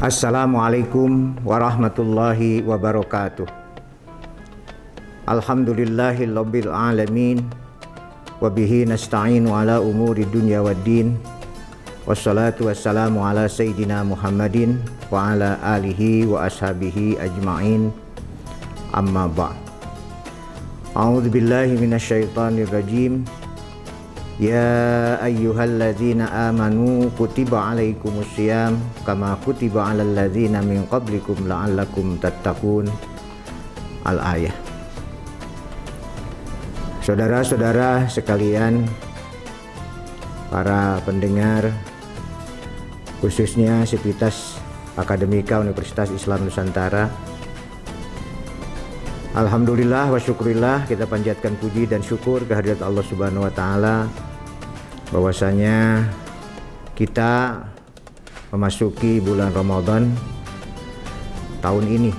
Assalamualaikum warahmatullahi wabarakatuh. Alhamdulillahirabbil alamin wa bihi nasta'inu ala umuri dunya waddin. Wassalatu wassalamu ala sayyidina Muhammadin wa ala alihi wa ashabihi ajma'in. Amma ba'd. A'udzu billahi minasyaitonir rajim. Ya ayyuhalladzina amanu kutiba alaikumusiyam kama kutiba alal ladzina min qablikum la'allakum tattaqun. Al-ayah. Saudara-saudara sekalian, para pendengar, khususnya Sivitas Akademika Universitas Islam Nusantara, alhamdulillah wa syukurillah, kita panjatkan puji dan syukur kehadirat Allah Subhanahu wa taala bahwasanya kita memasuki bulan Ramadan tahun ini.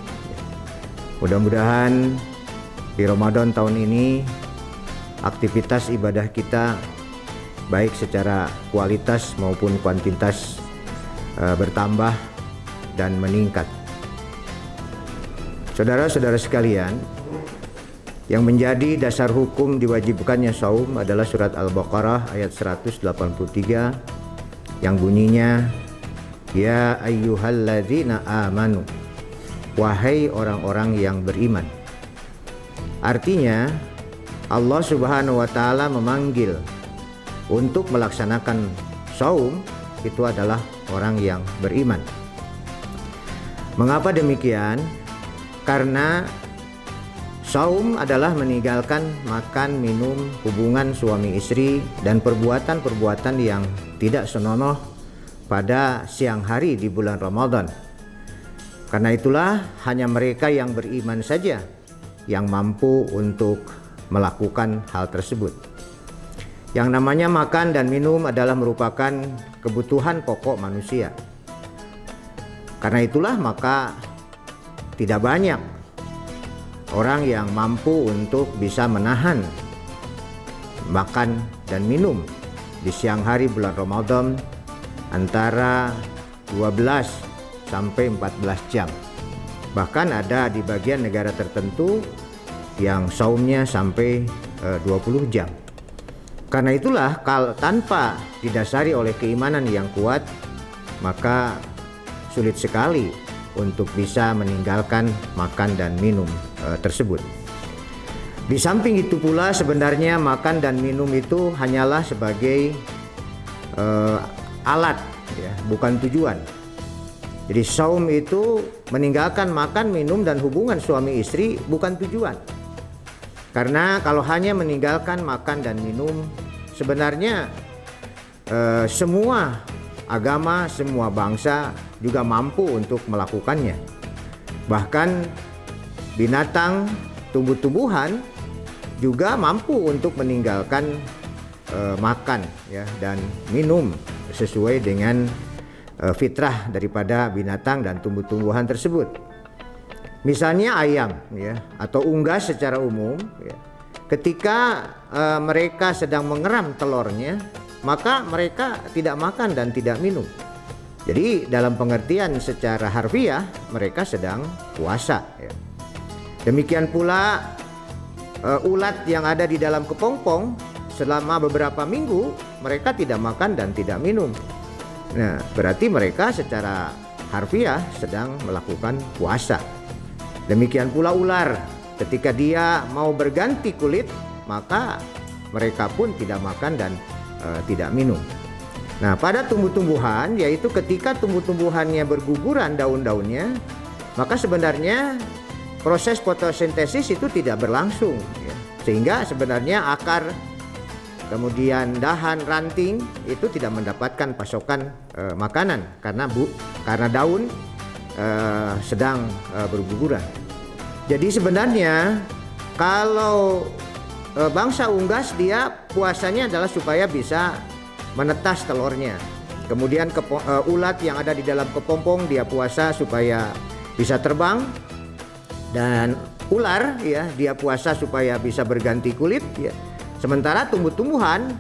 Mudah-mudahan di Ramadan tahun ini aktivitas ibadah kita baik secara kualitas maupun kuantitas bertambah dan meningkat. Saudara-saudara sekalian, yang menjadi dasar hukum diwajibkannya saum adalah surat Al-Baqarah ayat 183 yang bunyinya, Ya ayyuhalladzina amanu, wahai orang-orang yang beriman. Artinya Allah Subhanahu wa taala memanggil untuk melaksanakan saum itu adalah orang yang beriman. Mengapa demikian? Karena saum adalah meninggalkan makan, minum, hubungan suami istri dan perbuatan-perbuatan yang tidak senonoh pada siang hari di bulan Ramadan. Karena itulah hanya mereka yang beriman saja yang mampu untuk melakukan hal tersebut. Yang namanya makan dan minum adalah merupakan kebutuhan pokok manusia. Karena itulah maka tidak banyak orang yang mampu untuk bisa menahan makan dan minum di siang hari bulan Ramadan antara 12 sampai 14 jam. Bahkan ada di bagian negara tertentu yang saumnya sampai 20 jam. Karena itulah kalau tanpa didasari oleh keimanan yang kuat, maka sulit sekali untuk bisa meninggalkan makan dan minum tersebut. Di samping itu pula sebenarnya makan dan minum itu hanyalah sebagai alat, ya, bukan tujuan. Jadi saum itu meninggalkan makan, minum dan hubungan suami istri bukan tujuan. Karena kalau hanya meninggalkan makan dan minum, sebenarnya semua agama, semua bangsa juga mampu untuk melakukannya. Bahkan binatang, tumbuh-tumbuhan juga mampu untuk meninggalkan makan, ya, dan minum sesuai dengan fitrah daripada binatang dan tumbuh-tumbuhan tersebut. Misalnya ayam, ya, atau unggas secara umum, ya, ketika mereka sedang mengeram telurnya, maka mereka tidak makan dan tidak minum. Jadi dalam pengertian secara harfiah mereka sedang puasa, ya. Demikian pula ulat yang ada di dalam kepompong selama beberapa minggu mereka tidak makan dan tidak minum. Nah, berarti mereka secara harfiah sedang melakukan puasa. Demikian pula ular, ketika dia mau berganti kulit, maka mereka pun tidak makan dan tidak minum. Nah, pada tumbuh-tumbuhan, yaitu ketika tumbuh-tumbuhannya berguguran daun-daunnya, maka sebenarnya proses fotosintesis itu tidak berlangsung, ya. Sehingga sebenarnya akar, kemudian dahan, ranting itu tidak mendapatkan pasokan makanan karena daun sedang berguguran. Jadi sebenarnya kalau bangsa unggas, dia puasanya adalah supaya bisa menetas telurnya. Kemudian ulat yang ada di dalam kepompong, dia puasa supaya bisa terbang. Dan ular, ya, dia puasa supaya bisa berganti kulit, ya. Sementara tumbuh-tumbuhan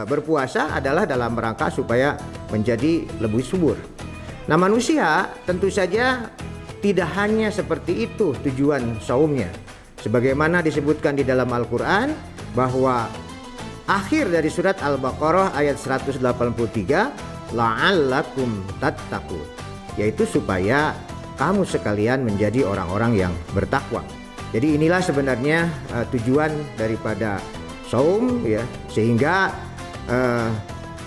berpuasa adalah dalam rangka supaya menjadi lebih subur. Nah, manusia tentu saja tidak hanya seperti itu tujuan saumnya. Sebagaimana disebutkan di dalam Al-Quran bahwa akhir dari surat Al-Baqarah ayat 183, la'allakum tattaqun, yaitu supaya kamu sekalian menjadi orang-orang yang bertakwa. Jadi inilah sebenarnya tujuan daripada saum, ya, sehingga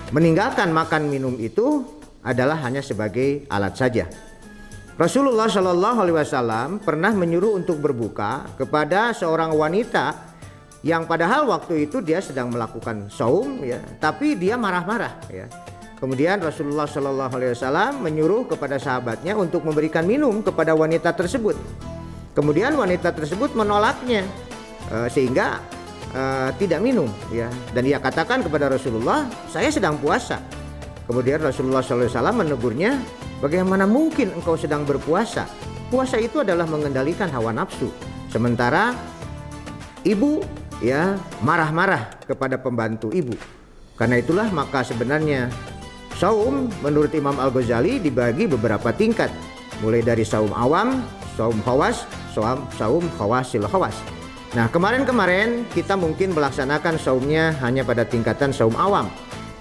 meninggalkan makan minum itu adalah hanya sebagai alat saja. Rasulullah Shallallahu Alaihi Wasallam pernah menyuruh untuk berbuka kepada seorang wanita yang padahal waktu itu dia sedang melakukan saum, ya, tapi dia marah-marah, ya. Kemudian Rasulullah Shallallahu Alaihi Wasallam menyuruh kepada sahabatnya untuk memberikan minum kepada wanita tersebut. Kemudian wanita tersebut menolaknya, sehingga tidak minum, ya. Dan ia katakan kepada Rasulullah, saya sedang puasa. Kemudian Rasulullah Shallallahu Alaihi Wasallam menegurnya, bagaimana mungkin engkau sedang berpuasa? Puasa itu adalah mengendalikan hawa nafsu. Sementara ibu, ya, marah-marah kepada pembantu ibu. Karena itulah maka sebenarnya saum menurut Imam Al-Ghazali dibagi beberapa tingkat, mulai dari saum awam, saum khawas, saum khawasil khawas. Nah, kemarin kita mungkin melaksanakan saumnya hanya pada tingkatan saum awam,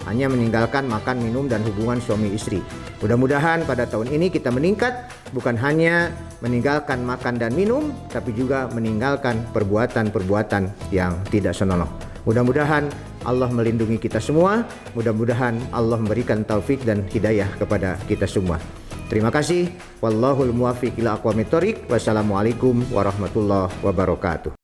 hanya meninggalkan makan, minum, dan hubungan suami istri. Mudah-mudahan pada tahun ini kita meningkat, bukan hanya meninggalkan makan dan minum, tapi juga meninggalkan perbuatan-perbuatan yang tidak senonoh. Mudah-mudahan Allah melindungi kita semua, mudah-mudahan Allah memberikan taufik dan hidayah kepada kita semua. Terima kasih. Wallahul muwaffiq ila aqwamit thoriq. Wassalamualaikum warahmatullahi wabarakatuh.